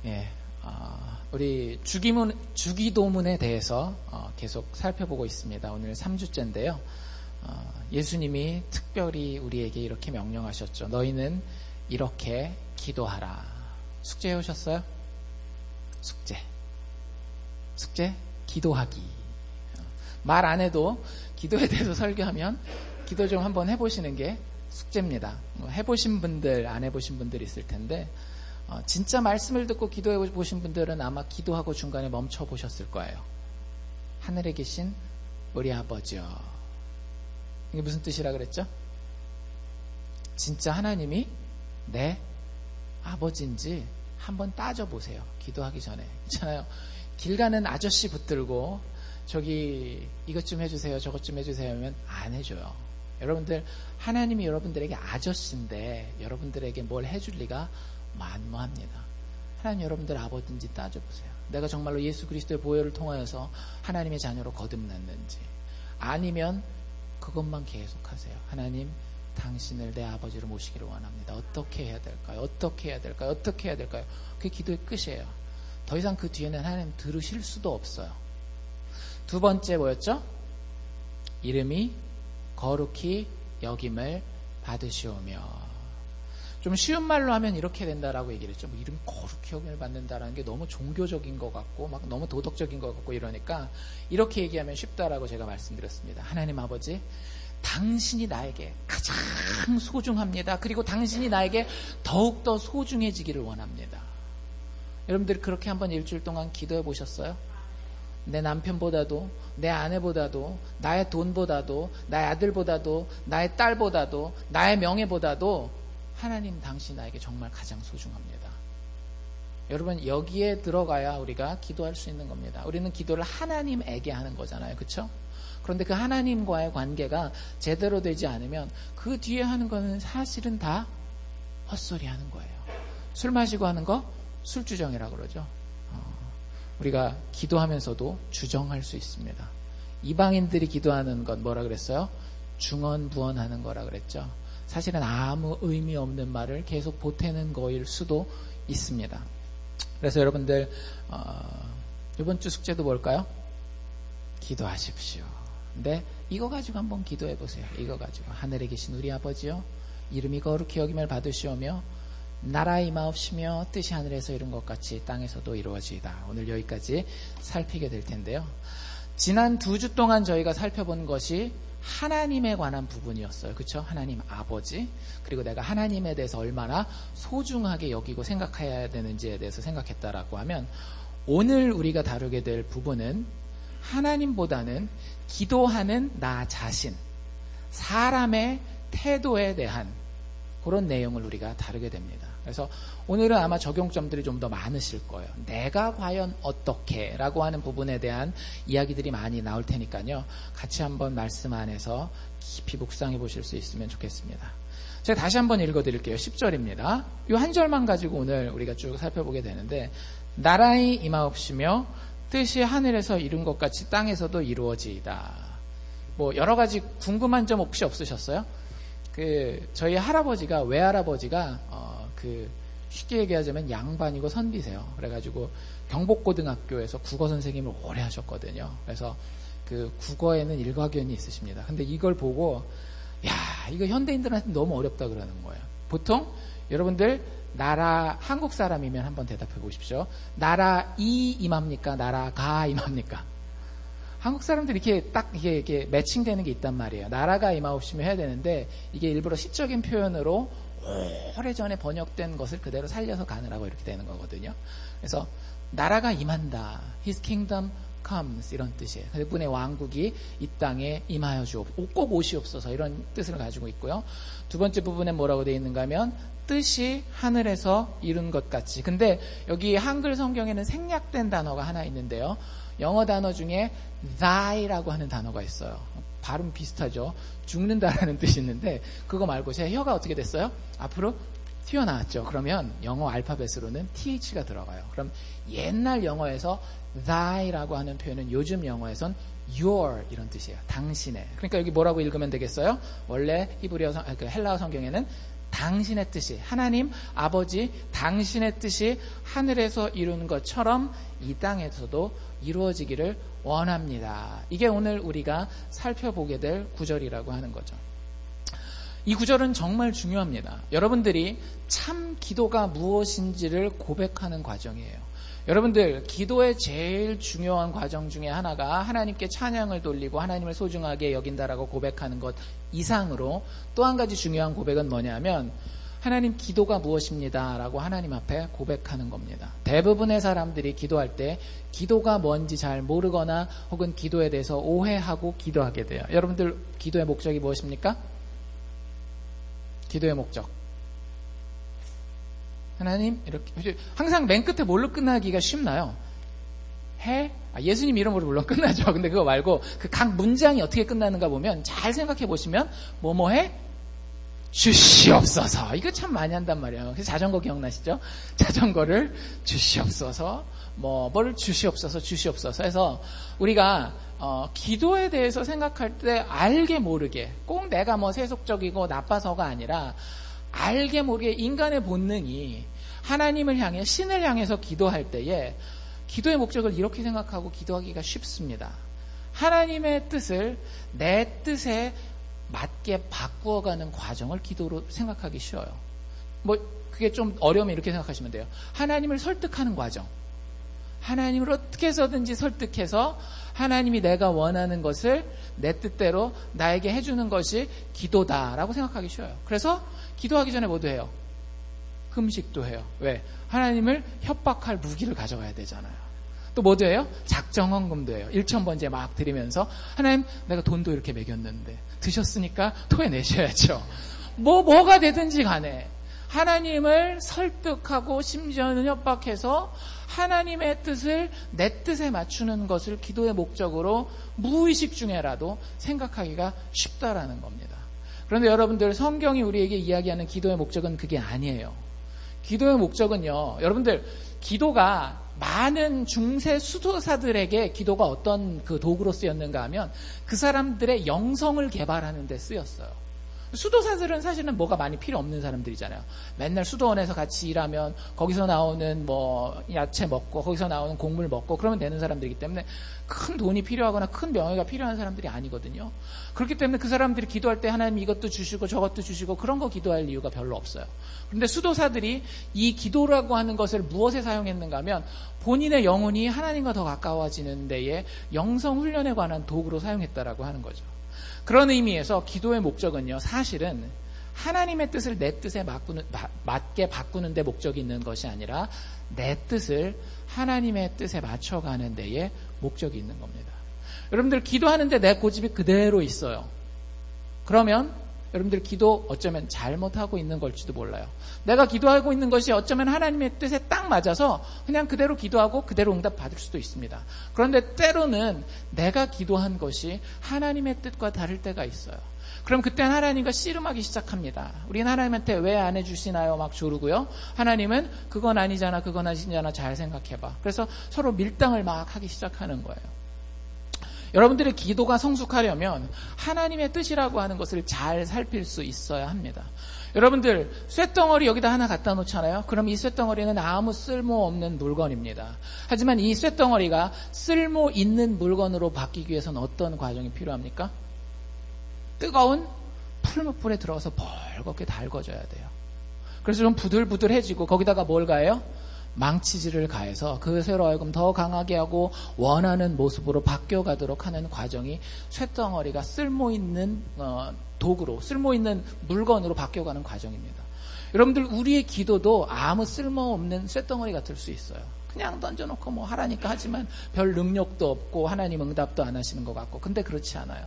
예, 우리 주기도문에 대해서 계속 살펴보고 있습니다. 오늘 3주째인데요. 예수님이 특별히 우리에게 이렇게 명령하셨죠. 너희는 이렇게 기도하라. 숙제해 오셨어요? 숙제, 기도하기. 말 안 해도 기도에 대해서 설교하면 기도 좀 한번 해보시는 게 숙제입니다. 해보신 분들, 안 해보신 분들 있을 텐데 진짜 말씀을 듣고 기도해 보신 분들은 아마 기도하고 중간에 멈춰 보셨을 거예요. 하늘에 계신 우리 아버지요. 이게 무슨 뜻이라 그랬죠? 진짜 하나님이 내 아버지인지 한번 따져보세요. 기도하기 전에. 있잖아요. 길 가는 아저씨 붙들고 저기 이것 좀 해주세요, 저것 좀 해주세요 하면 안 해줘요. 여러분들, 하나님이 여러분들에게 아저씨인데 여러분들에게 뭘 해줄 리가 만무합니다. 하나님 여러분들 아버지인지 따져보세요. 내가 정말로 예수 그리스도의 보혈을 통하여서 하나님의 자녀로 거듭났는지, 아니면 그것만 계속하세요. 하나님, 당신을 내 아버지로 모시기를 원합니다. 어떻게 해야 될까요? 어떻게 해야 될까요? 어떻게 해야 될까요? 그게 기도의 끝이에요. 더 이상 그 뒤에는 하나님 들으실 수도 없어요. 두 번째 뭐였죠? 이름이 거룩히 여김을 받으시오며. 좀 쉬운 말로 하면 이렇게 된다라고 얘기를 했죠. 뭐 이름 거룩히 여김을 받는다라는 게 너무 종교적인 것 같고 막 너무 도덕적인 것 같고 이러니까 이렇게 얘기하면 쉽다라고 제가 말씀드렸습니다. 하나님 아버지, 당신이 나에게 가장 소중합니다. 그리고 당신이 나에게 더욱더 소중해지기를 원합니다. 여러분들이 그렇게 한번 일주일 동안 기도해 보셨어요? 내 남편보다도, 내 아내보다도, 나의 돈보다도, 나의 아들보다도, 나의 딸보다도, 나의 명예보다도 하나님, 당신 나에게 정말 가장 소중합니다. 여러분, 여기에 들어가야 우리가 기도할 수 있는 겁니다. 우리는 기도를 하나님에게 하는 거잖아요. 그렇죠? 그런데 그 하나님과의 관계가 제대로 되지 않으면 그 뒤에 하는 거는 사실은 다 헛소리 하는 거예요. 술 마시고 하는 거 술주정이라고 그러죠. 우리가 기도하면서도 주정할 수 있습니다. 이방인들이 기도하는 건 뭐라 그랬어요? 중언부언하는 거라 그랬죠. 사실은 아무 의미 없는 말을 계속 보태는 거일 수도 있습니다. 그래서 여러분들 이번 주 숙제도 뭘까요? 기도하십시오. 근데 이거 가지고 한번 기도해 보세요. 이거 가지고 하늘에 계신 우리 아버지요, 이름이 거룩히 여김을 받으시오며 나라 임하옵시며 뜻이 하늘에서 이룬 것 같이 땅에서도 이루어지이다. 오늘 여기까지 살피게 될 텐데요. 지난 2주 동안 저희가 살펴본 것이 하나님에 관한 부분이었어요. 그렇죠? 하나님 아버지, 그리고 내가 하나님에 대해서 얼마나 소중하게 여기고 생각해야 되는지에 대해서 생각했다라고 하면, 오늘 우리가 다루게 될 부분은 하나님보다는 기도하는 나 자신, 사람의 태도에 대한 그런 내용을 우리가 다루게 됩니다. 그래서 오늘은 아마 적용점들이 좀 더 많으실 거예요. 내가 과연 어떻게 라고 하는 부분에 대한 이야기들이 많이 나올 테니까요. 같이 한번 말씀 안에서 깊이 묵상해 보실 수 있으면 좋겠습니다. 제가 다시 한번 읽어드릴게요. 10절입니다. 이 한 절만 가지고 오늘 우리가 쭉 살펴보게 되는데, 나라의 임하옵시며 뜻이 하늘에서 이룬 것 같이 땅에서도 이루어지이다. 뭐 여러 가지 궁금한 점 혹시 없으셨어요? 저희 할아버지가, 외할아버지가 쉽게 얘기하자면 양반이고 선비세요. 그래가지고 경복고등학교에서 국어 선생님을 오래 하셨거든요. 그래서 그 국어에는 일가견이 있으십니다. 근데 이걸 보고 이거 현대인들한테 너무 어렵다 그러는 거예요. 보통 여러분들 한국 사람이면 한번 대답해 보십시오. 나라 이 임합니까? 나라 가 임합니까? 한국 사람들이 이렇게 매칭되는 게 있단 말이에요. 나라가 임하옵시며 해야 되는데, 이게 일부러 시적인 표현으로 오래전에 번역된 것을 그대로 살려서 가느라고 이렇게 되는 거거든요. 그래서 나라가 임한다, His kingdom comes, 이런 뜻이에요. 그분의 왕국이 이 땅에 임하여 주옵소서, 꼭 오시옵소서, 이런 뜻을 가지고 있고요. 두 번째 부분에 뭐라고 되어 있는가 하면 뜻이 하늘에서 이룬 것 같이. 근데 여기 한글 성경에는 생략된 단어가 하나 있는데요. 영어 단어 중에 thy라고 하는 단어가 있어요. 발음 비슷하죠. 죽는다라는 뜻이 있는데, 그거 말고 제 혀가 어떻게 됐어요? 앞으로 튀어나왔죠. 그러면 영어 알파벳으로는 th가 들어가요. 그럼 옛날 영어에서 thy라고 하는 표현은 요즘 영어에선 your 이런 뜻이에요. 당신의. 그러니까 여기 뭐라고 읽으면 되겠어요? 원래 헬라어 성경에는 당신의 뜻이, 하나님 아버지 당신의 뜻이 하늘에서 이루는 것처럼 이 땅에서도 이루어지기를 원합니다. 이게 오늘 우리가 살펴보게 될 구절이라고 하는 거죠. 이 구절은 정말 중요합니다. 여러분들이 참 기도가 무엇인지를 고백하는 과정이에요. 여러분들, 기도의 제일 중요한 과정 중에 하나가 하나님께 찬양을 돌리고 하나님을 소중하게 여긴다라고 고백하는 것 이상으로 또 한 가지 중요한 고백은 뭐냐면 하나님, 기도가 무엇입니다 라고 하나님 앞에 고백하는 겁니다. 대부분의 사람들이 기도할 때 기도가 뭔지 잘 모르거나 혹은 기도에 대해서 오해하고 기도하게 돼요. 여러분들, 기도의 목적이 무엇입니까? 기도의 목적, 하나님, 이렇게 항상 맨 끝에 뭘로 끝나기가 쉽나요? 예수님 이름으로 물론 끝나죠. 근데 그거 말고 그 각 문장이 어떻게 끝나는가 보면 잘 생각해 보시면 뭐뭐해 주시옵소서. 이거 참 많이 한단 말이에요. 그래서 자전거 기억나시죠? 자전거를 주시옵소서, 뭐를 주시옵소서 해서 우리가 기도에 대해서 생각할 때 알게 모르게, 꼭 내가 세속적이고 나빠서가 아니라 알게 모르게 인간의 본능이 하나님을 향해, 신을 향해서 기도할 때에 기도의 목적을 이렇게 생각하고 기도하기가 쉽습니다. 하나님의 뜻을 내 뜻에 맞게 바꾸어가는 과정을 기도로 생각하기 쉬워요. 그게 좀 어려우면 이렇게 생각하시면 돼요. 하나님을 설득하는 과정. 하나님을 어떻게 해서든지 설득해서 하나님이 내가 원하는 것을 내 뜻대로 나에게 해주는 것이 기도다라고 생각하기 쉬워요. 그래서 기도하기 전에 뭐도 해요? 금식도 해요. 왜? 하나님을 협박할 무기를 가져가야 되잖아요. 또 뭐도 해요? 작정헌금도 해요. 1,000번째 막 드리면서 하나님, 내가 돈도 이렇게 매겼는데 드셨으니까 토해내셔야죠. 뭐가 되든지 간에 하나님을 설득하고 심지어는 협박해서 하나님의 뜻을 내 뜻에 맞추는 것을 기도의 목적으로 무의식 중에라도 생각하기가 쉽다라는 겁니다. 그런데 여러분들, 성경이 우리에게 이야기하는 기도의 목적은 그게 아니에요. 기도의 목적은요, 여러분들, 기도가 많은 중세 수도사들에게 기도가 어떤 그 도구로 쓰였는가 하면 그 사람들의 영성을 개발하는 데 쓰였어요. 수도사들은 사실은 뭐가 많이 필요 없는 사람들이잖아요. 맨날 수도원에서 같이 일하면 거기서 나오는 야채 먹고 거기서 나오는 곡물 먹고 그러면 되는 사람들이기 때문에 큰 돈이 필요하거나 큰 명예가 필요한 사람들이 아니거든요. 그렇기 때문에 그 사람들이 기도할 때 하나님 이것도 주시고 저것도 주시고 그런 거 기도할 이유가 별로 없어요. 그런데 수도사들이 이 기도라고 하는 것을 무엇에 사용했는가 하면 본인의 영혼이 하나님과 더 가까워지는 데에 영성 훈련에 관한 도구로 사용했다라고 하는 거죠. 그런 의미에서 기도의 목적은요, 사실은 하나님의 뜻을 내 뜻에 맞게 바꾸는 데 목적이 있는 것이 아니라 내 뜻을 하나님의 뜻에 맞춰가는 데에 목적이 있는 겁니다. 여러분들, 기도하는데 내 고집이 그대로 있어요. 그러면 여러분들 기도 어쩌면 잘못하고 있는 걸지도 몰라요. 내가 기도하고 있는 것이 어쩌면 하나님의 뜻에 딱 맞아서 그냥 그대로 기도하고 그대로 응답 받을 수도 있습니다. 그런데 때로는 내가 기도한 것이 하나님의 뜻과 다를 때가 있어요. 그럼 그때는 하나님과 씨름하기 시작합니다. 우리는 하나님한테 왜 안 해주시나요? 막 조르고요. 하나님은 그건 아니잖아, 그건 아니잖아, 잘 생각해봐. 그래서 서로 밀당을 막 하기 시작하는 거예요. 여러분들의 기도가 성숙하려면 하나님의 뜻이라고 하는 것을 잘 살필 수 있어야 합니다. 여러분들, 쇳덩어리 여기다 하나 갖다 놓잖아요. 그럼 이 쇳덩어리는 아무 쓸모없는 물건입니다. 하지만 이 쇳덩어리가 쓸모 있는 물건으로 바뀌기 위해서는 어떤 과정이 필요합니까? 뜨거운 풀무불에 들어가서 벌겋게 달궈져야 돼요. 그래서 좀 부들부들해지고 거기다가 뭘 가해요? 망치질을 가해서 그새로 하여금 더 강하게 하고 원하는 모습으로 바뀌어가도록 하는 과정이 쇳덩어리가 쓸모있는 도구로, 쓸모있는 물건으로 바뀌어가는 과정입니다. 여러분들, 우리의 기도도 아무 쓸모없는 쇳덩어리 같을 수 있어요. 그냥 던져놓고 하라니까 하지만 별 능력도 없고 하나님 응답도 안 하시는 것 같고. 근데 그렇지 않아요.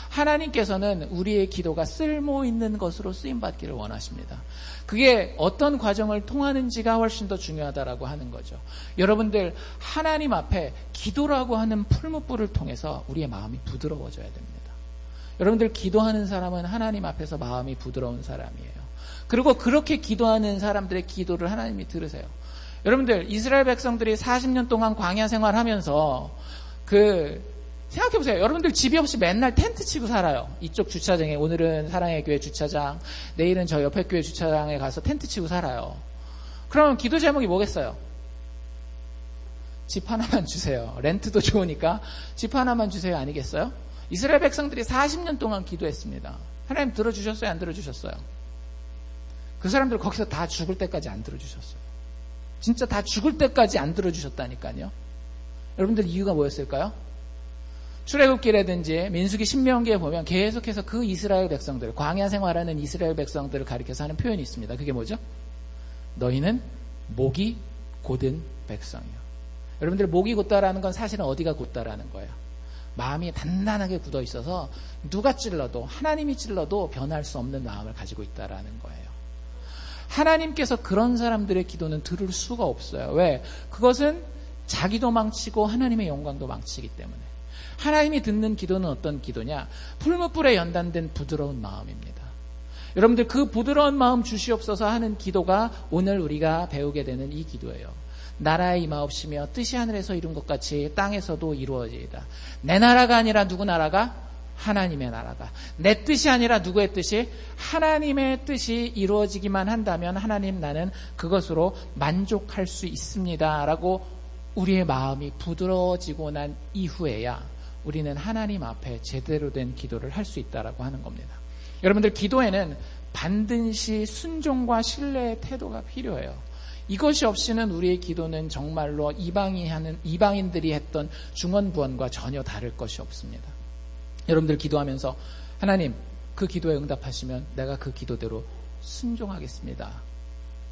하나님께서는 우리의 기도가 쓸모있는 것으로 쓰임받기를 원하십니다. 그게 어떤 과정을 통하는지가 훨씬 더 중요하다라고 하는 거죠. 여러분들, 하나님 앞에 기도라고 하는 풀무불을 통해서 우리의 마음이 부드러워져야 됩니다. 여러분들, 기도하는 사람은 하나님 앞에서 마음이 부드러운 사람이에요. 그리고 그렇게 기도하는 사람들의 기도를 하나님이 들으세요. 여러분들, 이스라엘 백성들이 40년 동안 광야 생활하면서 그 생각해보세요. 여러분들 집이 없이 맨날 텐트 치고 살아요. 이쪽 주차장에, 오늘은 사랑의 교회 주차장, 내일은 저 옆에 교회 주차장에 가서 텐트 치고 살아요. 그러면 기도 제목이 뭐겠어요? 집 하나만 주세요. 렌트도 좋으니까 집 하나만 주세요. 아니겠어요? 이스라엘 백성들이 40년 동안 기도했습니다. 하나님 들어주셨어요? 안 들어주셨어요? 그 사람들 거기서 다 죽을 때까지 안 들어주셨어요. 진짜 다 죽을 때까지 안 들어주셨다니까요. 여러분들 이유가 뭐였을까요? 출애굽기라든지 민수기 신명기에 보면 계속해서 그 이스라엘 백성들, 광야 생활하는 이스라엘 백성들을 가리켜서 하는 표현이 있습니다. 그게 뭐죠? 너희는 목이 곧은 백성이요. 여러분들 목이 곧다라는 건 사실은 어디가 곧다라는 거예요? 마음이 단단하게 굳어 있어서 누가 찔러도, 하나님이 찔러도 변할 수 없는 마음을 가지고 있다라는 거예요. 하나님께서 그런 사람들의 기도는 들을 수가 없어요. 왜? 그것은 자기도 망치고 하나님의 영광도 망치기 때문에. 하나님이 듣는 기도는 어떤 기도냐? 풀무불에 연단된 부드러운 마음입니다. 여러분들 그 부드러운 마음 주시옵소서 하는 기도가 오늘 우리가 배우게 되는 이 기도예요. 나라의 임하옵시며 뜻이 하늘에서 이룬 것 같이 땅에서도 이루어지이다. 내 나라가 아니라 누구 나라가? 하나님의 나라가. 내 뜻이 아니라 누구의 뜻이? 하나님의 뜻이 이루어지기만 한다면 하나님 나는 그것으로 만족할 수 있습니다. 라고 우리의 마음이 부드러워지고 난 이후에야 우리는 하나님 앞에 제대로 된 기도를 할 수 있다라고 하는 겁니다. 여러분들 기도에는 반드시 순종과 신뢰의 태도가 필요해요. 이것이 없이는 우리의 기도는 정말로 이방인들이 했던 중언부언과 전혀 다를 것이 없습니다. 여러분들 기도하면서 하나님 그 기도에 응답하시면 내가 그 기도대로 순종하겠습니다.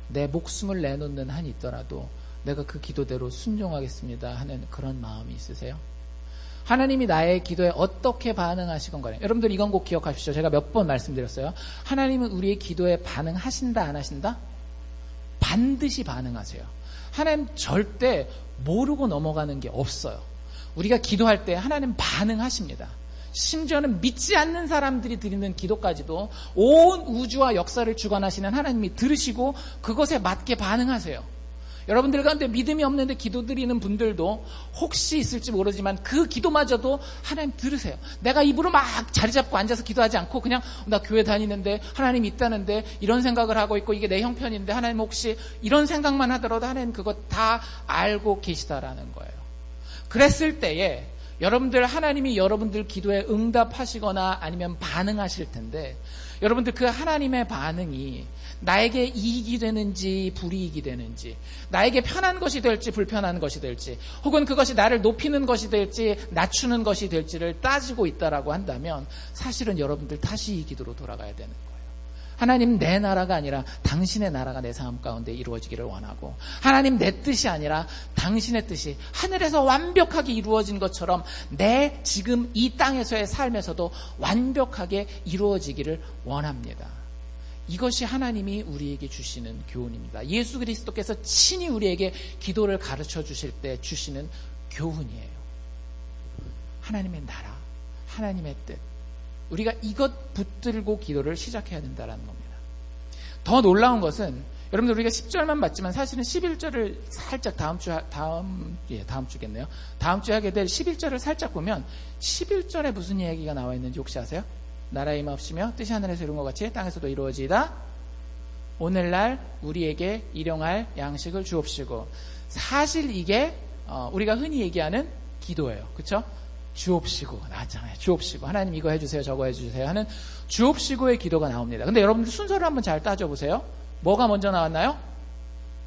내 목숨을 내놓는 한이 있더라도 내가 그 기도대로 순종하겠습니다 하는 그런 마음이 있으세요? 하나님이 나의 기도에 어떻게 반응하시건 간에 여러분들 이건 꼭 기억하십시오. 제가 몇 번 말씀드렸어요. 하나님은 우리의 기도에 반응하신다 안 하신다? 반드시 반응하세요. 하나님 절대 모르고 넘어가는 게 없어요. 우리가 기도할 때 하나님 반응하십니다. 심지어는 믿지 않는 사람들이 드리는 기도까지도 온 우주와 역사를 주관하시는 하나님이 들으시고 그것에 맞게 반응하세요. 여러분들 가운데 믿음이 없는데 기도 드리는 분들도 혹시 있을지 모르지만 그 기도마저도 하나님 들으세요. 내가 입으로 막 자리 잡고 앉아서 기도하지 않고 그냥 나 교회 다니는데 하나님 있다는데 이런 생각을 하고 있고 이게 내 형편인데 하나님 혹시 이런 생각만 하더라도 하나님 그거 다 알고 계시다라는 거예요. 그랬을 때에 여러분들 하나님이 여러분들 기도에 응답하시거나 아니면 반응하실 텐데 여러분들 그 하나님의 반응이 나에게 이익이 되는지 불이익이 되는지 나에게 편한 것이 될지 불편한 것이 될지 혹은 그것이 나를 높이는 것이 될지 낮추는 것이 될지를 따지고 있다라고 한다면 사실은 여러분들 다시 이 기도로 돌아가야 되는 거예요. 하나님 내 나라가 아니라 당신의 나라가 내 삶 가운데 이루어지기를 원하고 하나님 내 뜻이 아니라 당신의 뜻이 하늘에서 완벽하게 이루어진 것처럼 내 지금 이 땅에서의 삶에서도 완벽하게 이루어지기를 원합니다. 이것이 하나님이 우리에게 주시는 교훈입니다. 예수 그리스도께서 친히 우리에게 기도를 가르쳐 주실 때 주시는 교훈이에요. 하나님의 나라, 하나님의 뜻. 우리가 이것 붙들고 기도를 시작해야 된다는 겁니다. 더 놀라운 것은 여러분들 우리가 10절만 봤지만 사실은 11절을 살짝 다음 주겠네요. 다음 주에 하게 될 11절을 살짝 보면 11절에 무슨 이야기가 나와 있는지 혹시 아세요? 나라의 임하옵시며 뜻이 하늘에서 이룬 것 같이 땅에서도 이루어지이다. 오늘날 우리에게 일용할 양식을 주옵시고. 사실 이게 우리가 흔히 얘기하는 기도예요. 그렇죠? 주옵시고 나왔잖아요. 주옵시고 하나님 이거 해주세요 저거 해주세요 하는 주옵시고의 기도가 나옵니다. 근데 여러분들 순서를 한번 잘 따져보세요. 뭐가 먼저 나왔나요?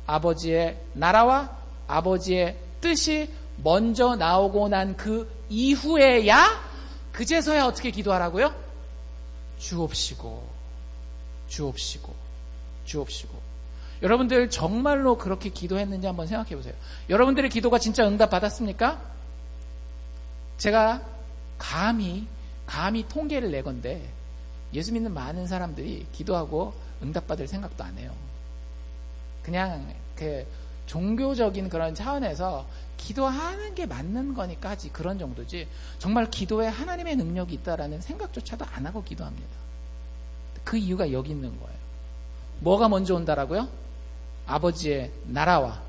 아버지의 나라와 아버지의 뜻이 먼저 나오고 난 그 이후에야 그제서야 어떻게 기도하라고요? 주옵시고 주옵시고 주옵시고. 여러분들 정말로 그렇게 기도했는지 한번 생각해 보세요. 여러분들의 기도가 진짜 응답 받았습니까? 제가 감히 통계를 내건데 예수 믿는 많은 사람들이 기도하고 응답받을 생각도 안 해요. 그냥 그 종교적인 그런 차원에서 기도하는 게 맞는 거니까 하지 그런 정도지 정말 기도에 하나님의 능력이 있다라는 생각조차도 안 하고 기도합니다. 그 이유가 여기 있는 거예요. 뭐가 먼저 온다라고요? 아버지의 나라와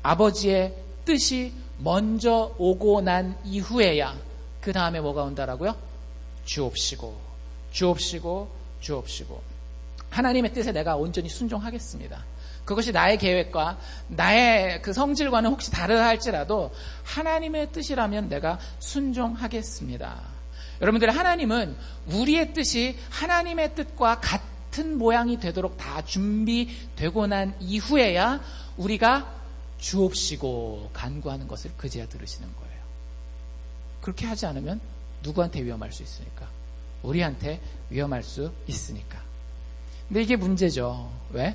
아버지의 뜻이 먼저 오고 난 이후에야 그 다음에 뭐가 온다라고요? 주옵시고, 주옵시고, 주옵시고. 하나님의 뜻에 내가 온전히 순종하겠습니다. 그것이 나의 계획과 나의 그 성질과는 혹시 다르다 할지라도 하나님의 뜻이라면 내가 순종하겠습니다. 여러분들, 하나님은 우리의 뜻이 하나님의 뜻과 같은 모양이 되도록 다 준비되고 난 이후에야 우리가 주옵시고 간구하는 것을 그제야 들으시는 거예요. 그렇게 하지 않으면 누구한테 위험할 수 있으니까? 우리한테 위험할 수 있으니까. 근데 이게 문제죠. 왜?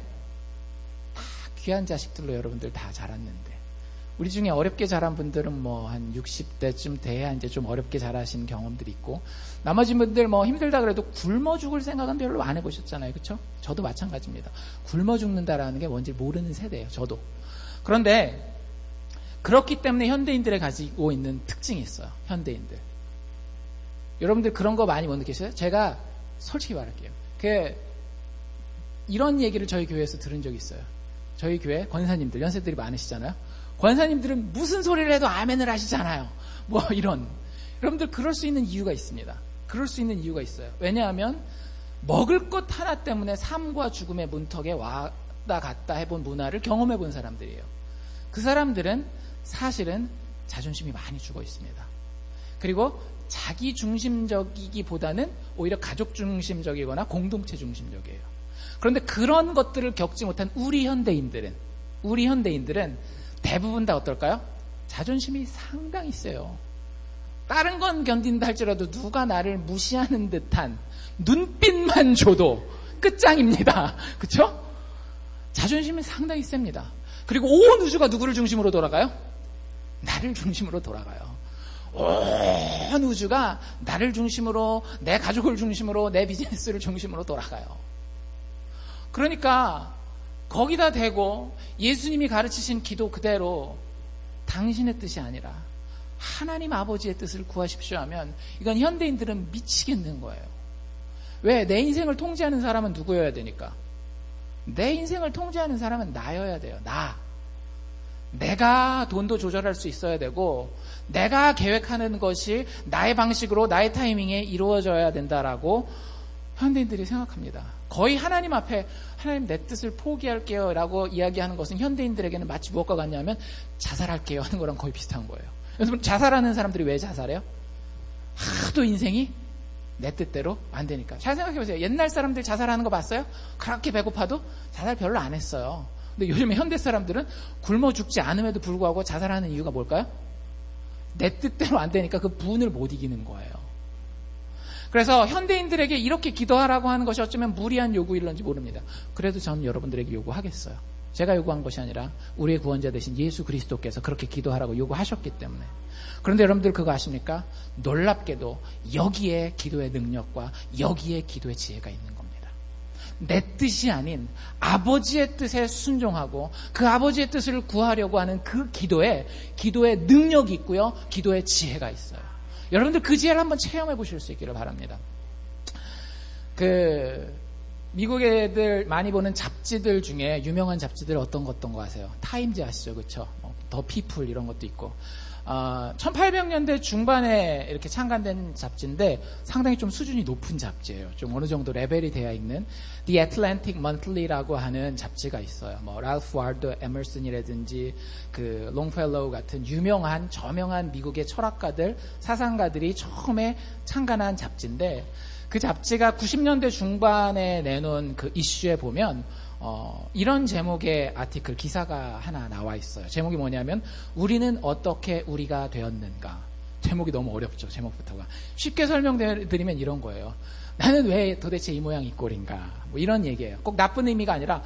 다 귀한 자식들로 여러분들 다 자랐는데, 우리 중에 어렵게 자란 분들은 뭐 한 60대쯤 돼야 이제 좀 어렵게 자라신 경험들이 있고, 나머지 분들 뭐 힘들다 그래도 굶어 죽을 생각은 별로 안 해보셨잖아요. 그렇죠? 저도 마찬가지입니다. 굶어 죽는다라는 게 뭔지 모르는 세대예요. 저도. 그런데 그렇기 때문에 현대인들이 가지고 있는 특징이 있어요. 현대인들. 여러분들 그런 거 많이 못 느끼세요? 제가 솔직히 말할게요. 이런 얘기를 저희 교회에서 들은 적이 있어요. 저희 교회 권사님들, 연세들이 많으시잖아요. 권사님들은 무슨 소리를 해도 아멘을 하시잖아요. 뭐 이런. 여러분들 그럴 수 있는 이유가 있습니다. 그럴 수 있는 이유가 있어요. 왜냐하면 먹을 것 하나 때문에 삶과 죽음의 문턱에 왔다 갔다 해본 문화를 경험해 본 사람들이에요. 그 사람들은 사실은 자존심이 많이 죽어 있습니다. 그리고 자기 중심적이기보다는 오히려 가족 중심적이거나 공동체 중심적이에요. 그런데 그런 것들을 겪지 못한 우리 현대인들은 대부분 다 어떨까요? 자존심이 상당히 세요. 다른 건 견딘다 할지라도 누가 나를 무시하는 듯한 눈빛만 줘도 끝장입니다. 그렇죠? 자존심이 상당히 셉니다. 그리고 온 우주가 누구를 중심으로 돌아가요? 나를 중심으로 돌아가요. 온 우주가 나를 중심으로, 내 가족을 중심으로, 내 비즈니스를 중심으로 돌아가요. 그러니까 거기다 대고 예수님이 가르치신 기도 그대로 당신의 뜻이 아니라 하나님 아버지의 뜻을 구하십시오 하면 이건 현대인들은 미치겠는 거예요. 왜? 내 인생을 통제하는 사람은 누구여야 되니까? 내 인생을 통제하는 사람은 나여야 돼요. 내가 돈도 조절할 수 있어야 되고, 내가 계획하는 것이 나의 방식으로 나의 타이밍에 이루어져야 된다라고 현대인들이 생각합니다. 거의 하나님 앞에 하나님 내 뜻을 포기할게요 라고 이야기하는 것은 현대인들에게는 마치 무엇과 같냐면 자살할게요 하는 거랑 거의 비슷한 거예요. 여러분, 자살하는 사람들이 왜 자살해요? 하도 인생이 내 뜻대로 안 되니까. 잘 생각해보세요. 옛날 사람들 자살하는 거 봤어요? 그렇게 배고파도 자살 별로 안 했어요. 근데 요즘에 현대 사람들은 굶어 죽지 않음에도 불구하고 자살하는 이유가 뭘까요? 내 뜻대로 안 되니까 그 분을 못 이기는 거예요. 그래서 현대인들에게 이렇게 기도하라고 하는 것이 어쩌면 무리한 요구일런지 모릅니다. 그래도 저는 여러분들에게 요구하겠어요. 제가 요구한 것이 아니라 우리의 구원자 되신 예수 그리스도께서 그렇게 기도하라고 요구하셨기 때문에. 그런데 여러분들 그거 아십니까? 놀랍게도 여기에 기도의 능력과 여기에 기도의 지혜가 있는 겁니다. 내 뜻이 아닌 아버지의 뜻에 순종하고 그 아버지의 뜻을 구하려고 하는 그 기도에 기도의 능력이 있고요. 기도의 지혜가 있어요. 여러분들 그 지혜를 한번 체험해 보실 수 있기를 바랍니다. 미국 애들 많이 보는 잡지들 중에 유명한 잡지들 어떤 거 아세요? 타임즈 아시죠? 그렇죠? 더 피플 이런 것도 있고. 1800년대 중반에 이렇게 창간된 잡지인데 상당히 좀 수준이 높은 잡지예요. 좀 어느 정도 레벨이 되어 있는 The Atlantic Monthly라고 하는 잡지가 있어요. 뭐 랄프 와르도 에머슨이라든지 그 롱펠로우 같은 저명한 미국의 철학가들, 사상가들이 처음에 창간한 잡지인데 그 잡지가 90년대 중반에 내놓은 그 이슈에 보면 이런 제목의 아티클, 기사가 하나 나와 있어요. 제목이 뭐냐면 우리는 어떻게 우리가 되었는가. 제목이 너무 어렵죠. 제목부터가. 쉽게 설명드리면 이런 거예요. 나는 왜 도대체 이 모양 이 꼴인가. 뭐 이런 얘기예요. 꼭 나쁜 의미가 아니라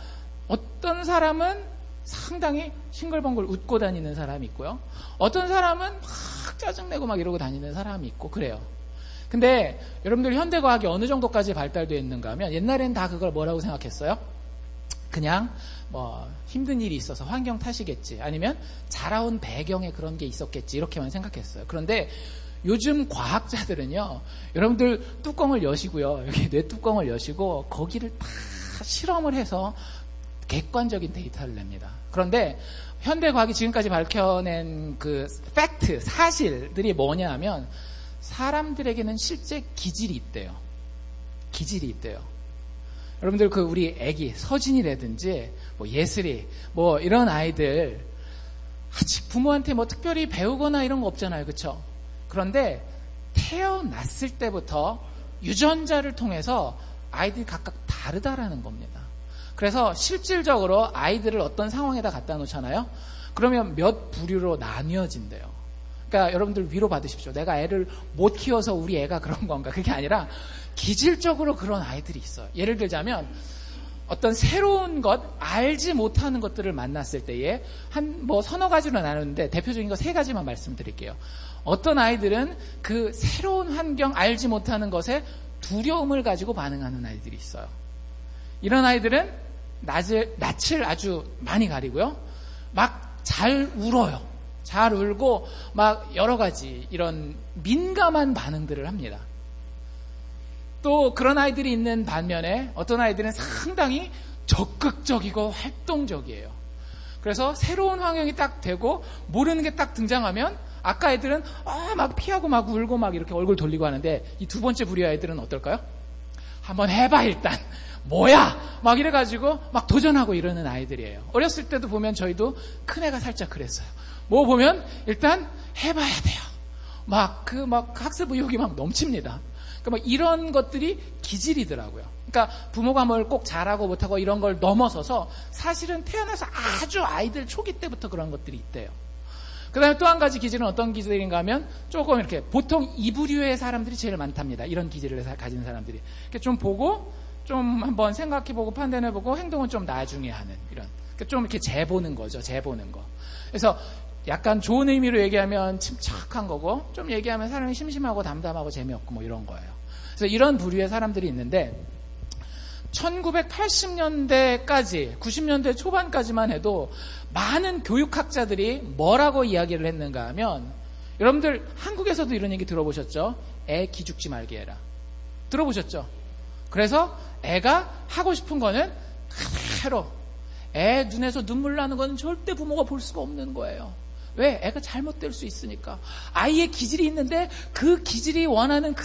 어떤 사람은 상당히 싱글벙글 웃고 다니는 사람이 있고요. 어떤 사람은 막 짜증내고 막 이러고 다니는 사람이 있고 그래요. 근데 여러분들 현대과학이 어느 정도까지 발달되어 있는가 하면 옛날엔 다 그걸 뭐라고 생각했어요? 그냥 뭐 힘든 일이 있어서 환경 탓이겠지, 아니면 자라온 배경에 그런 게 있었겠지, 이렇게만 생각했어요. 그런데 요즘 과학자들은요, 여러분들 뚜껑을 여시고요, 여기 뇌 뚜껑을 여시고 거기를 다 실험을 해서 객관적인 데이터를 냅니다. 그런데 현대 과학이 지금까지 밝혀낸 그 팩트, 사실들이 뭐냐 하면 사람들에게는 실제 기질이 있대요. 기질이 있대요. 여러분들 우리 애기 서진이라든지 예슬이 이런 아이들 아직 부모한테 특별히 배우거나 이런 거 없잖아요. 그렇죠? 그런데 태어났을 때부터 유전자를 통해서 아이들이 각각 다르다라는 겁니다. 그래서 실질적으로 아이들을 어떤 상황에다 갖다 놓잖아요. 그러면 몇 부류로 나뉘어진대요. 그러니까 여러분들 위로 받으십시오. 내가 애를 못 키워서 우리 애가 그런 건가? 그게 아니라 기질적으로 그런 아이들이 있어요. 예를 들자면 어떤 새로운 것, 알지 못하는 것들을 만났을 때에 서너 가지로 나누는데 대표적인 거 3가지만 말씀드릴게요. 어떤 아이들은 그 새로운 환경, 알지 못하는 것에 두려움을 가지고 반응하는 아이들이 있어요. 이런 아이들은 낯을 아주 많이 가리고요. 막 잘 울어요. 잘 울고 막 여러 가지 이런 민감한 반응들을 합니다. 또 그런 아이들이 있는 반면에 어떤 아이들은 상당히 적극적이고 활동적이에요. 그래서 새로운 환경이 딱 되고 모르는 게 딱 등장하면 아까 애들은 막 피하고 막 울고 막 이렇게 얼굴 돌리고 하는데 이 두 번째 부류의 아이들은 어떨까요? 한번 해봐 일단. 뭐야? 막 이래가지고 막 도전하고 이러는 아이들이에요. 어렸을 때도 보면 저희도 큰애가 살짝 그랬어요. 보면 일단 해봐야 돼요. 막 학습 의욕이 막 넘칩니다. 그러니까 이런 것들이 기질이더라고요. 그러니까 부모가 뭘 꼭 잘하고 못하고 이런 걸 넘어서서 사실은 태어나서 아주 아이들 초기 때부터 그런 것들이 있대요. 그 다음에 또 한 가지 기질은 어떤 기질인가 하면 조금 이렇게 보통 이 부류의 사람들이 제일 많답니다. 이런 기질을 가진 사람들이. 이렇게 좀 보고 좀 한번 생각해보고 판단해보고 행동은 좀 나중에 하는 이런. 그러니까 좀 이렇게 재보는 거죠. 재보는 거. 그래서 약간 좋은 의미로 얘기하면 침착한 거고 좀 얘기하면 사람이 심심하고 담담하고 재미없고 이런 거예요. 그래서 이런 부류의 사람들이 있는데 1980년대까지 90년대 초반까지만 해도 많은 교육학자들이 뭐라고 이야기를 했는가 하면 여러분들 한국에서도 이런 얘기 들어보셨죠? 애 기죽지 말게 해라. 들어보셨죠? 그래서 애가 하고 싶은 거는 그대로 애 눈에서 눈물 나는 건 절대 부모가 볼 수가 없는 거예요. 왜? 애가 잘못될 수 있으니까. 아이의 기질이 있는데 그 기질이 원하는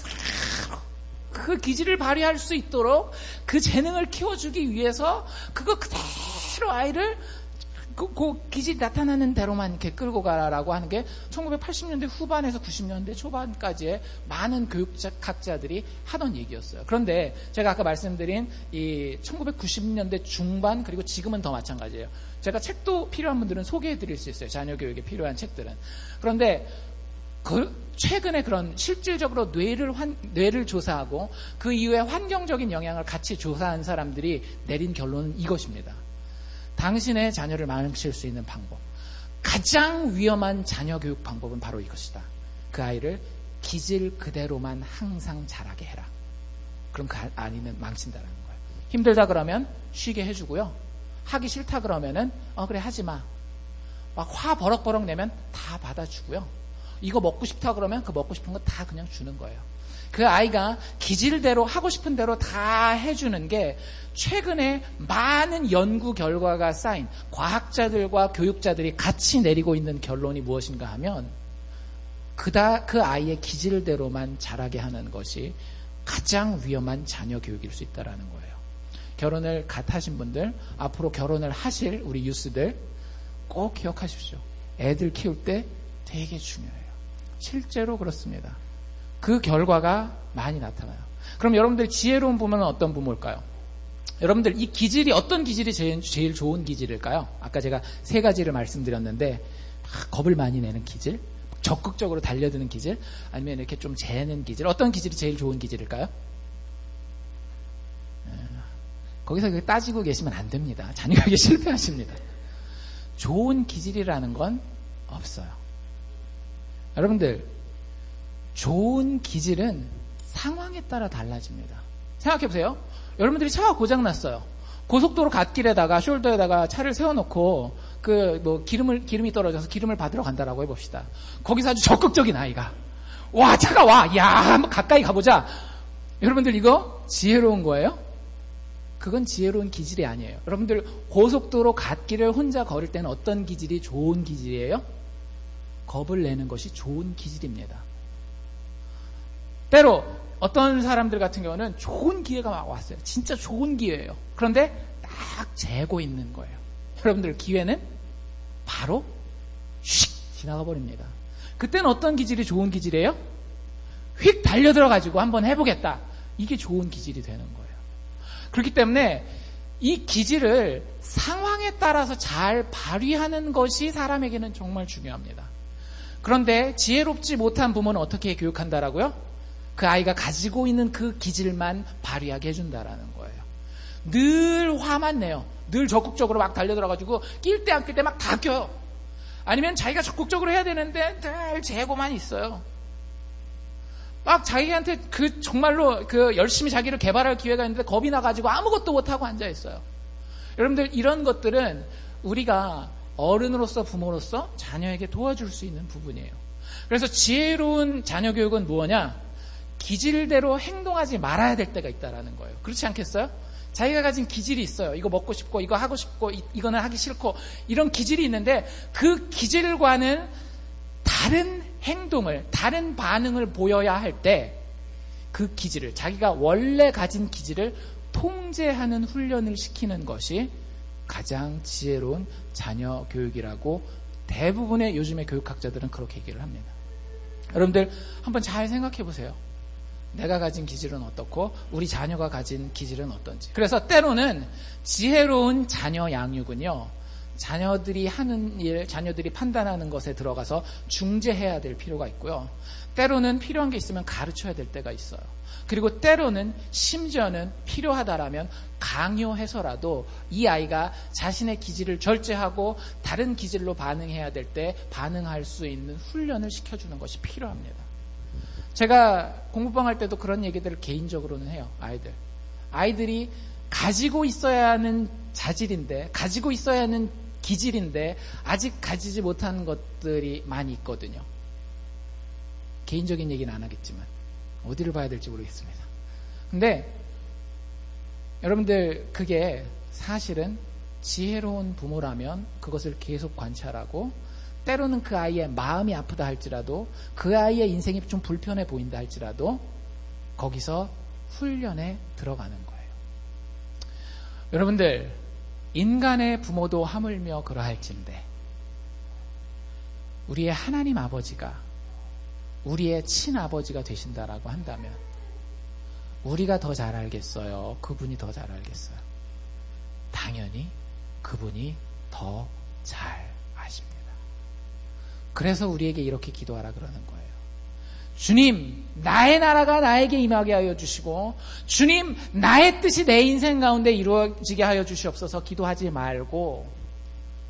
그 기질을 발휘할 수 있도록 그 재능을 키워주기 위해서 그거 그대로 아이를 그 기질이 나타나는 대로만 이렇게 끌고 가라라고 하는 게 1980년대 후반에서 90년대 초반까지의 많은 교육학자들이 하던 얘기였어요. 그런데 제가 아까 말씀드린 이 1990년대 중반 그리고 지금은 더 마찬가지예요. 제가 책도 필요한 분들은 소개해드릴 수 있어요. 자녀 교육에 필요한 책들은. 그런데 최근에 그런 실질적으로 뇌를 조사하고 그 이후에 환경적인 영향을 같이 조사한 사람들이 내린 결론은 이것입니다. 당신의 자녀를 망칠 수 있는 방법, 가장 위험한 자녀 교육 방법은 바로 이것이다. 그 아이를 기질 그대로만 항상 자라게 해라. 그럼 그 아이는 망친다라는 거예요. 힘들다 그러면 쉬게 해주고요. 하기 싫다 그러면은 그래 하지마. 막 화 버럭버럭 내면 다 받아주고요. 이거 먹고 싶다 그러면 그 먹고 싶은 거 다 그냥 주는 거예요. 그 아이가 기질대로 하고 싶은 대로 다 해주는 게 최근에 많은 연구 결과가 쌓인 과학자들과 교육자들이 같이 내리고 있는 결론이 무엇인가 하면 그 아이의 기질대로만 자라게 하는 것이 가장 위험한 자녀 교육일 수 있다는 거예요. 결혼을 갓 하신 분들, 앞으로 결혼을 하실 우리 유스들 꼭 기억하십시오. 애들 키울 때 되게 중요해요. 실제로 그렇습니다. 그 결과가 많이 나타나요. 그럼 여러분들 지혜로운 부모는 어떤 부모일까요? 여러분들 이 기질이 어떤 기질이 제일 좋은 기질일까요? 아까 제가 3가지를 말씀드렸는데 겁을 많이 내는 기질, 적극적으로 달려드는 기질, 아니면 이렇게 좀 재는 기질, 어떤 기질이 제일 좋은 기질일까요? 거기서 따지고 계시면 안 됩니다. 자녀에게 실패하십니다. 좋은 기질이라는 건 없어요. 여러분들 좋은 기질은 상황에 따라 달라집니다. 생각해보세요. 여러분들이 차가 고장났어요. 고속도로 갓길에다가 숄더에다가 차를 세워놓고 기름이 떨어져서 기름을 받으러 간다라고 해봅시다. 거기서 아주 적극적인 아이가 와 차가 와 야 한번 가까이 가보자. 여러분들 이거 지혜로운 거예요? 그건 지혜로운 기질이 아니에요. 여러분들 고속도로 갓길을 혼자 걸을 때는 어떤 기질이 좋은 기질이에요? 겁을 내는 것이 좋은 기질입니다. 때로 어떤 사람들 같은 경우는 좋은 기회가 막 왔어요. 진짜 좋은 기회예요. 그런데 딱 재고 있는 거예요. 여러분들 기회는 바로 휙 지나가 버립니다. 그때는 어떤 기질이 좋은 기질이에요? 휙 달려들어가지고 한번 해보겠다. 이게 좋은 기질이 되는 거예요. 그렇기 때문에 이 기질을 상황에 따라서 잘 발휘하는 것이 사람에게는 정말 중요합니다. 그런데 지혜롭지 못한 부모는 어떻게 교육한다라고요? 그 아이가 가지고 있는 그 기질만 발휘하게 해준다라는 거예요. 늘 화만 내요. 늘 적극적으로 막 달려들어가지고 낄 때 안 낄 때 막 다 껴요. 아니면 자기가 적극적으로 해야 되는데 늘 재고만 있어요. 막 자기한테 정말로 열심히 자기를 개발할 기회가 있는데 겁이 나가지고 아무것도 못하고 앉아있어요. 여러분들 이런 것들은 우리가 어른으로서 부모로서 자녀에게 도와줄 수 있는 부분이에요. 그래서 지혜로운 자녀 교육은 뭐냐? 기질대로 행동하지 말아야 될 때가 있다라는 거예요. 그렇지 않겠어요? 자기가 가진 기질이 있어요. 이거 먹고 싶고 이거 하고 싶고 이거는 하기 싫고 이런 기질이 있는데 그 기질과는 다른 행동을 다른 반응을 보여야 할 때 그 기질을 자기가 원래 가진 기질을 통제하는 훈련을 시키는 것이 가장 지혜로운 자녀 교육이라고 대부분의 요즘의 교육학자들은 그렇게 얘기를 합니다. 여러분들 한번 잘 생각해 보세요. 내가 가진 기질은 어떻고 우리 자녀가 가진 기질은 어떤지. 그래서 때로는 지혜로운 자녀 양육은요, 자녀들이 하는 일, 자녀들이 판단하는 것에 들어가서 중재해야 될 필요가 있고요. 때로는 필요한 게 있으면 가르쳐야 될 때가 있어요. 그리고 때로는 심지어는 필요하다라면 강요해서라도 이 아이가 자신의 기질을 절제하고 다른 기질로 반응해야 될 때 반응할 수 있는 훈련을 시켜주는 것이 필요합니다. 제가 공부방 할 때도 그런 얘기들을 개인적으로는 해요. 아이들이 가지고 있어야 하는 자질인데, 가지고 있어야 하는 기질인데 아직 가지지 못한 것들이 많이 있거든요. 개인적인 얘기는 안 하겠지만 어디를 봐야 될지 모르겠습니다. 근데 여러분들 그게 사실은 지혜로운 부모라면 그것을 계속 관찰하고 때로는 그 아이의 마음이 아프다 할지라도 그 아이의 인생이 좀 불편해 보인다 할지라도 거기서 훈련에 들어가는 거예요. 여러분들 인간의 부모도 하물며 그러할진데 우리의 하나님 아버지가 우리의 친아버지가 되신다라고 한다면 우리가 더 잘 알겠어요? 그분이 더 잘 알겠어요? 당연히 그분이 더 잘 아십니다. 그래서 우리에게 이렇게 기도하라 그러는 거예요. 주님, 나의 나라가 나에게 임하게 하여 주시고 주님, 나의 뜻이 내 인생 가운데 이루어지게 하여 주시옵소서. 기도하지 말고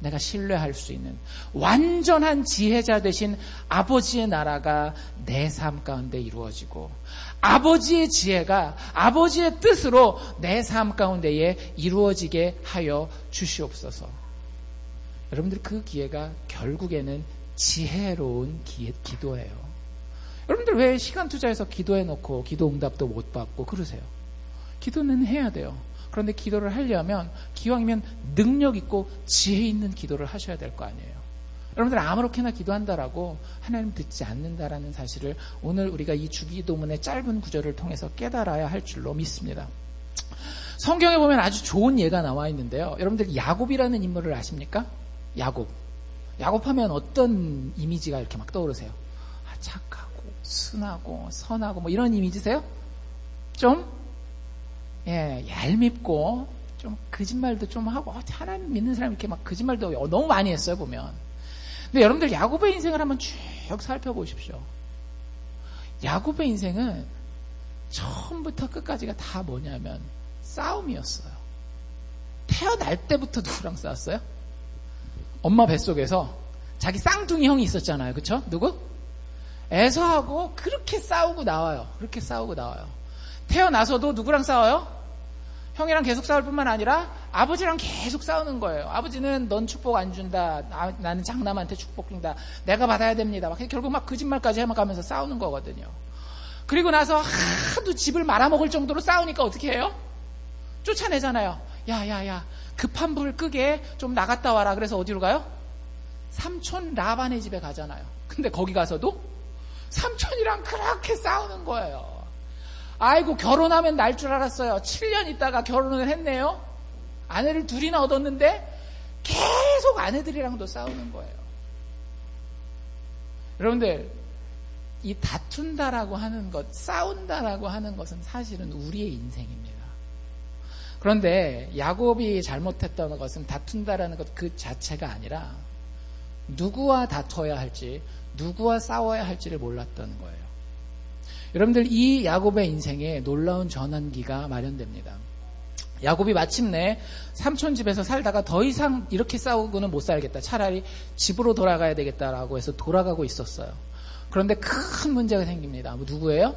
내가 신뢰할 수 있는 완전한 지혜자 되신 아버지의 나라가 내 삶 가운데 이루어지고 아버지의 지혜가 아버지의 뜻으로 내 삶 가운데에 이루어지게 하여 주시옵소서. 여러분들 그 기회가 결국에는 지혜로운 기도예요. 여러분들 왜 시간 투자해서 기도해놓고 기도 응답도 못 받고 그러세요? 기도는 해야 돼요. 그런데 기도를 하려면 기왕이면 능력 있고 지혜 있는 기도를 하셔야 될 거 아니에요. 여러분들 아무렇게나 기도한다라고 하나님 듣지 않는다라는 사실을 오늘 우리가 이 주기도문의 짧은 구절을 통해서 깨달아야 할 줄로 믿습니다. 성경에 보면 아주 좋은 예가 나와 있는데요. 여러분들 야곱이라는 인물을 아십니까? 야곱하면 어떤 이미지가 이렇게 막 떠오르세요? 착하고 순하고 선하고 뭐 이런 이미지세요? 좀 얄밉고 좀 거짓말도 좀 하고 하나님 믿는 사람 이렇게 막 거짓말도 너무 많이 했어요 보면. 근데 여러분들 야곱의 인생을 한번 쭉 살펴보십시오. 야곱의 인생은 처음부터 끝까지가 다 뭐냐면 싸움이었어요. 태어날 때부터 누구랑 싸웠어요? 엄마 뱃속에서 자기 쌍둥이 형이 있었잖아요. 그쵸? 누구? 에서하고 그렇게 싸우고 나와요. 태어나서도 누구랑 싸워요? 형이랑 계속 싸울 뿐만 아니라 아버지랑 계속 싸우는 거예요. 아버지는 넌 축복 안 준다. 나는 장남한테 축복 준다. 내가 받아야 됩니다. 막 결국 막 거짓말까지 해가면서 싸우는 거거든요. 그리고 나서 하도 집을 말아먹을 정도로 싸우니까 어떻게 해요? 쫓아내잖아요. 야, 급한 불 끄게 좀 나갔다 와라. 그래서 어디로 가요? 삼촌 라반의 집에 가잖아요. 근데 거기 가서도 삼촌이랑 그렇게 싸우는 거예요. 아이고 결혼하면 날 줄 알았어요. 7년 있다가 결혼을 했네요. 아내를 둘이나 얻었는데 계속 아내들이랑도 싸우는 거예요. 여러분들, 이 다툰다라고 하는 것, 싸운다라고 하는 것은 사실은 우리의 인생입니다. 그런데 야곱이 잘못했던 것은 다툰다라는 것 그 자체가 아니라 누구와 다퉈야 할지, 누구와 싸워야 할지를 몰랐던 거예요. 여러분들, 이 야곱의 인생에 놀라운 전환기가 마련됩니다. 야곱이 마침내 삼촌 집에서 살다가 더 이상 이렇게 싸우고는 못 살겠다. 차라리 집으로 돌아가야 되겠다라고 해서 돌아가고 있었어요. 그런데 큰 문제가 생깁니다. 누구예요?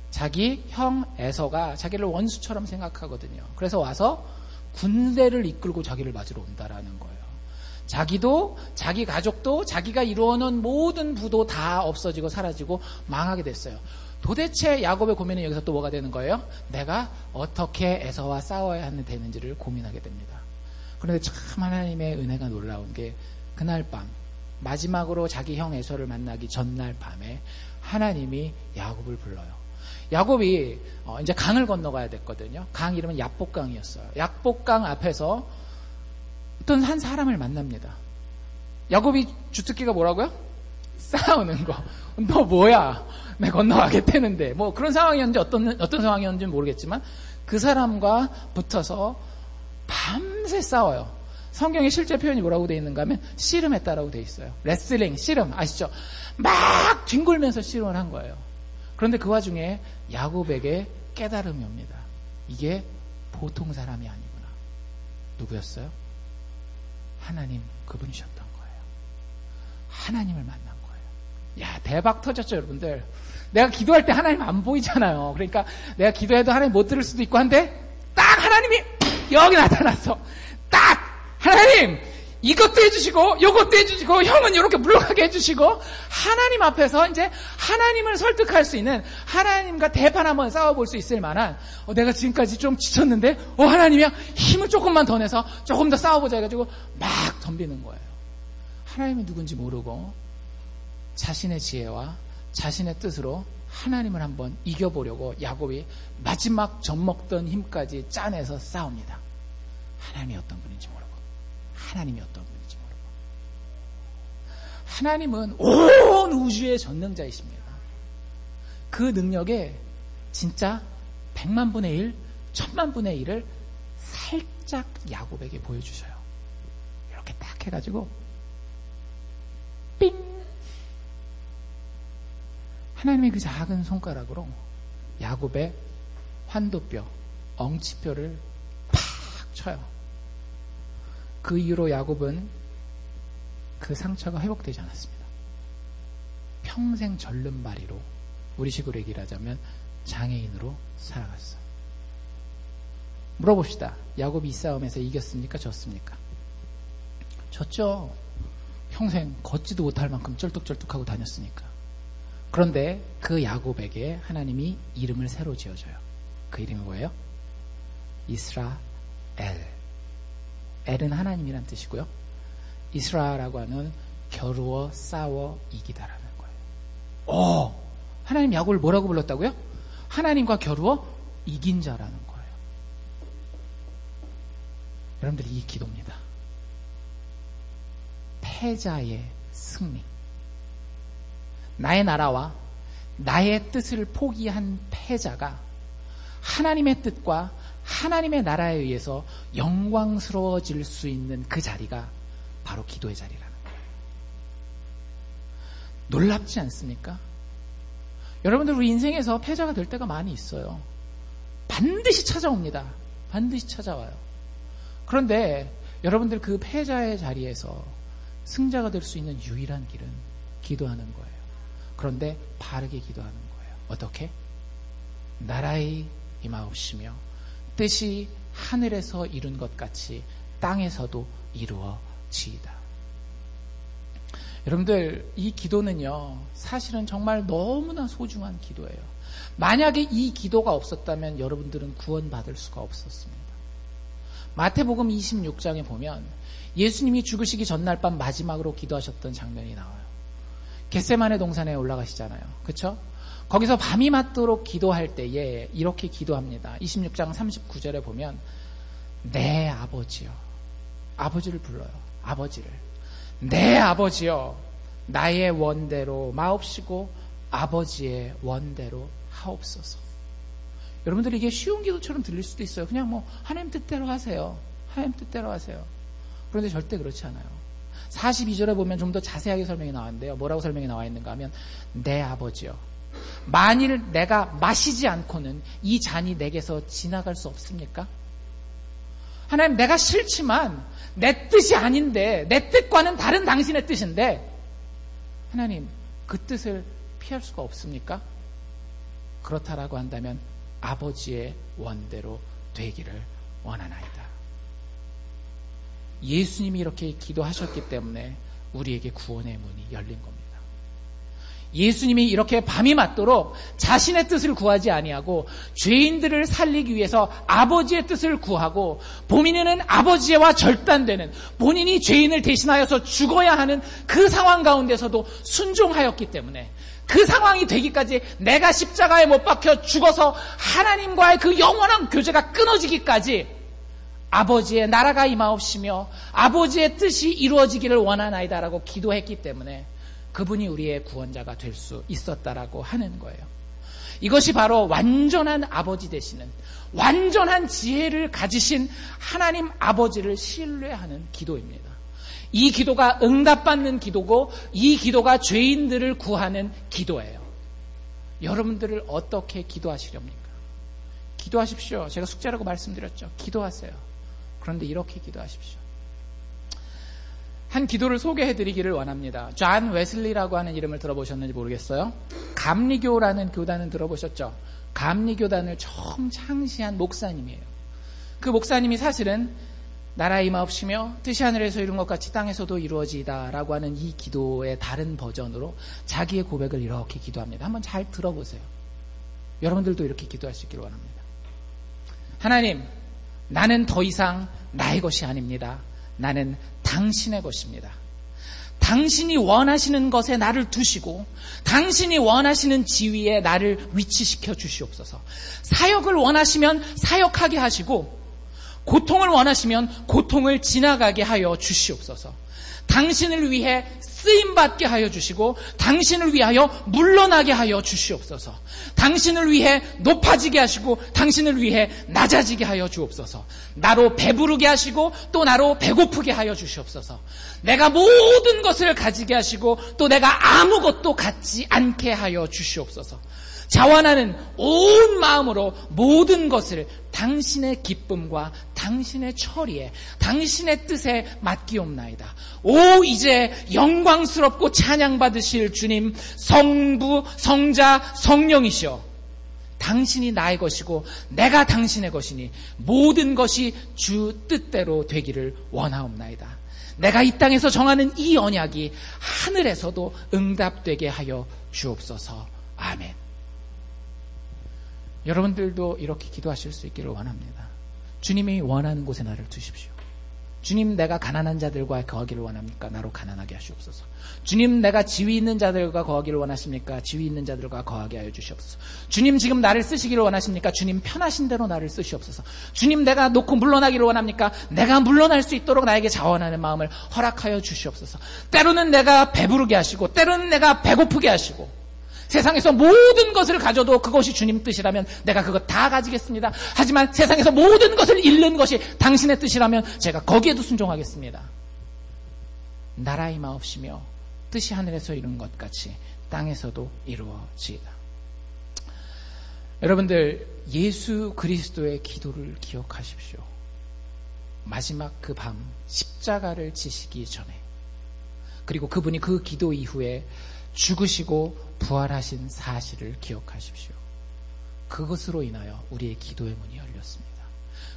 자기 형 에서가 자기를 원수처럼 생각하거든요. 그래서 와서 군대를 이끌고 자기를 맞으러 온다라는 거예요. 자기도, 자기 가족도, 자기가 이루어놓은 모든 부도 다 없어지고 사라지고 망하게 됐어요. 도대체 야곱의 고민은 여기서 또 뭐가 되는 거예요? 내가 어떻게 에서와 싸워야 되는지를 고민하게 됩니다. 그런데 참 하나님의 은혜가 놀라운 게 그날 밤, 마지막으로 자기 형 에서를 만나기 전날 밤에 하나님이 야곱을 불러요. 야곱이 이제 강을 건너가야 됐거든요. 강 이름은 약복강이었어요. 약복강 앞에서 어떤 한 사람을 만납니다. 야곱이 주특기가 뭐라고요? 싸우는 거. 너 뭐야? 내가 건너가겠다는데. 뭐 그런 상황이었는지 어떤 상황이었는지 모르겠지만 그 사람과 붙어서 밤새 싸워요. 성경에 실제 표현이 뭐라고 되어 있는가 하면 씨름했다라고 되어 있어요. 레슬링, 씨름 아시죠? 막 뒹굴면서 씨름을 한 거예요. 그런데 그 와중에 야곱에게 깨달음이 옵니다. 이게 보통 사람이 아니구나. 누구였어요? 하나님, 그분이셨던 거예요. 하나님을 만난 거예요. 야, 대박 터졌죠, 여러분들. 내가 기도할 때 하나님 안 보이잖아요. 그러니까 내가 기도해도 하나님 못 들을 수도 있고 한데 딱 하나님이 여기 나타났어. 딱 하나님 이것도 해주시고 이것도 해주시고 형은 이렇게 물러가게 해주시고 하나님 앞에서 이제 하나님을 설득할 수 있는, 하나님과 대판 한번 싸워볼 수 있을 만한, 내가 지금까지 좀 지쳤는데 하나님이야 힘을 조금만 더 내서 조금 더 싸워보자 해가지고 막 덤비는 거예요. 하나님이 누군지 모르고 자신의 지혜와 자신의 뜻으로 하나님을 한번 이겨보려고 야곱이 마지막 젖먹던 힘까지 짜내서 싸웁니다. 하나님이 어떤 분인지 모르고, 하나님이 어떤 분인지 모르고. 하나님은 온 우주의 전능자이십니다. 그 능력에 진짜 100만 분의 1, 1000만 분의 1을 살짝 야곱에게 보여주셔요. 이렇게 딱 해가지고 삥! 하나님의 그 작은 손가락으로 야곱의 환도뼈, 엉치뼈를 팍 쳐요. 그 이후로 야곱은 그 상처가 회복되지 않았습니다. 평생 절름발이로, 우리식으로 얘기를 하자면 장애인으로 살아갔어요. 물어봅시다. 야곱이 이 싸움에서 이겼습니까? 졌습니까? 졌죠. 평생 걷지도 못할 만큼 쩔뚝쩔뚝하고 다녔으니까. 그런데 그 야곱에게 하나님이 이름을 새로 지어줘요. 그 이름이 뭐예요? 이스라엘. 엘은 하나님이란 뜻이고요. 이스라라고 하는 겨루어 싸워 이기다라는 거예요. 하나님 야곱을 뭐라고 불렀다고요? 하나님과 겨루어 이긴 자라는 거예요. 여러분들, 이 기도입니다. 패자의 승리. 나의 나라와 나의 뜻을 포기한 패자가 하나님의 뜻과 하나님의 나라에 의해서 영광스러워질 수 있는 그 자리가 바로 기도의 자리라는 거예요. 놀랍지 않습니까? 여러분들, 우리 인생에서 패자가 될 때가 많이 있어요. 반드시 찾아옵니다. 반드시 찾아와요. 그런데 여러분들, 그 패자의 자리에서 승자가 될 수 있는 유일한 길은 기도하는 거예요. 그런데 바르게 기도하는 거예요. 어떻게? 나라의 임하옵시며 뜻이 하늘에서 이룬 것 같이 땅에서도 이루어지이다. 여러분들, 이 기도는요, 사실은 정말 너무나 소중한 기도예요. 만약에 이 기도가 없었다면 여러분들은 구원받을 수가 없었습니다. 마태복음 26장에 보면 예수님이 죽으시기 전날 밤 마지막으로 기도하셨던 장면이 나와요. 겟세마네 동산에 올라가시잖아요. 그렇죠? 거기서 밤이 맞도록 기도할 때에 이렇게 기도합니다. 26장 39절에 보면 내 아버지여, 아버지를 불러요. 아버지를. 내 아버지여, 나의 원대로 마옵시고 아버지의 원대로 하옵소서. 여러분들 이게 쉬운 기도처럼 들릴 수도 있어요. 그냥 뭐 하나님 뜻대로 하세요. 하나님 뜻대로 하세요. 그런데 절대 그렇지 않아요. 42절에 보면 좀 더 자세하게 설명이 나왔는데요. 뭐라고 설명이 나와 있는가 하면 내 아버지여, 만일 내가 마시지 않고는 이 잔이 내게서 지나갈 수 없습니까? 하나님, 내가 싫지만 내 뜻이 아닌데, 내 뜻과는 다른 당신의 뜻인데 하나님, 그 뜻을 피할 수가 없습니까? 그렇다라고 한다면 아버지의 원대로 되기를 원하나이다. 예수님이 이렇게 기도하셨기 때문에 우리에게 구원의 문이 열린 겁니다. 예수님이 이렇게 밤이 맞도록 자신의 뜻을 구하지 아니하고 죄인들을 살리기 위해서 아버지의 뜻을 구하고, 본인은 아버지와 절단되는, 본인이 죄인을 대신하여서 죽어야 하는 그 상황 가운데서도 순종하였기 때문에, 그 상황이 되기까지 내가 십자가에 못 박혀 죽어서 하나님과의 그 영원한 교제가 끊어지기까지 아버지의 나라가 임하옵시며 아버지의 뜻이 이루어지기를 원하나이다라고 기도했기 때문에 그분이 우리의 구원자가 될 수 있었다라고 하는 거예요. 이것이 바로 완전한 아버지 되시는, 완전한 지혜를 가지신 하나님 아버지를 신뢰하는 기도입니다. 이 기도가 응답받는 기도고, 이 기도가 죄인들을 구하는 기도예요. 여러분들을 어떻게 기도하시렵니까? 기도하십시오. 제가 숙제라고 말씀드렸죠. 기도하세요. 그런데 이렇게 기도하십시오. 한 기도를 소개해드리기를 원합니다. 존 웨슬리라고 하는 이름을 들어보셨는지 모르겠어요. 감리교라는 교단은 들어보셨죠? 감리교단을 처음 창시한 목사님이에요. 그 목사님이 사실은 나라 임하옵시며 뜻이 하늘에서 이룬 것 같이 땅에서도 이루어지이다 라고 하는 이 기도의 다른 버전으로 자기의 고백을 이렇게 기도합니다. 한번 잘 들어보세요. 여러분들도 이렇게 기도할 수 있기를 원합니다. 하나님, 나는 더 이상 나의 것이 아닙니다. 나는 당신의 것입니다. 당신이 원하시는 것에 나를 두시고 당신이 원하시는 지위에 나를 위치시켜 주시옵소서. 사역을 원하시면 사역하게 하시고 고통을 원하시면 고통을 지나가게 하여 주시옵소서. 당신을 위해 쓰임받게 하여 주시고 당신을 위하여 물러나게 하여 주시옵소서. 당신을 위해 높아지게 하시고 당신을 위해 낮아지게 하여 주옵소서. 나로 배부르게 하시고 또 나로 배고프게 하여 주시옵소서. 내가 모든 것을 가지게 하시고 또 내가 아무것도 갖지 않게 하여 주시옵소서. 자원하는 온 마음으로 모든 것을 당신의 기쁨과 당신의 처리에 당신의 뜻에 맡기옵나이다. 오, 이제 영광스럽고 찬양받으실 주님, 성부, 성자, 성령이시여, 당신이 나의 것이고 내가 당신의 것이니 모든 것이 주 뜻대로 되기를 원하옵나이다. 내가 이 땅에서 정하는 이 언약이 하늘에서도 응답되게 하여 주옵소서. 아멘. 여러분들도 이렇게 기도하실 수 있기를 원합니다. 주님이 원하는 곳에 나를 두십시오. 주님, 내가 가난한 자들과 거하기를 원합니까? 나로 가난하게 하시옵소서. 주님, 내가 지위 있는 자들과 거하기를 원하십니까? 지위 있는 자들과 거하게 하여 주시옵소서. 주님, 지금 나를 쓰시기를 원하십니까? 주님, 편하신 대로 나를 쓰시옵소서. 주님, 내가 놓고 물러나기를 원합니까? 내가 물러날 수 있도록 나에게 자원하는 마음을 허락하여 주시옵소서. 때로는 내가 배부르게 하시고 때로는 내가 배고프게 하시고, 세상에서 모든 것을 가져도 그것이 주님 뜻이라면 내가 그것 다 가지겠습니다. 하지만 세상에서 모든 것을 잃는 것이 당신의 뜻이라면 제가 거기에도 순종하겠습니다. 나라 임하옵시며 뜻이 하늘에서 이룬 것 같이 땅에서도 이루어지이다. 여러분들, 예수 그리스도의 기도를 기억하십시오. 마지막 그 밤 십자가를 지시기 전에, 그리고 그분이 그 기도 이후에 죽으시고 부활하신 사실을 기억하십시오. 그것으로 인하여 우리의 기도의 문이 열렸습니다.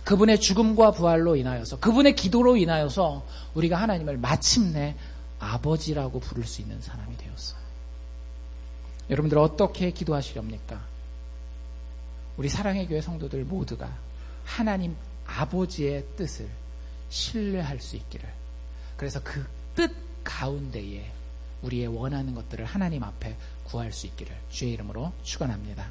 그분의 죽음과 부활로 인하여서, 그분의 기도로 인하여서 우리가 하나님을 마침내 아버지라고 부를 수 있는 사람이 되었어요. 여러분들 어떻게 기도하시렵니까? 우리 사랑의 교회 성도들 모두가 하나님 아버지의 뜻을 신뢰할 수 있기를, 그래서 그 뜻 가운데에 우리의 원하는 것들을 하나님 앞에 구할 수 있기를 주의 이름으로 축원합니다.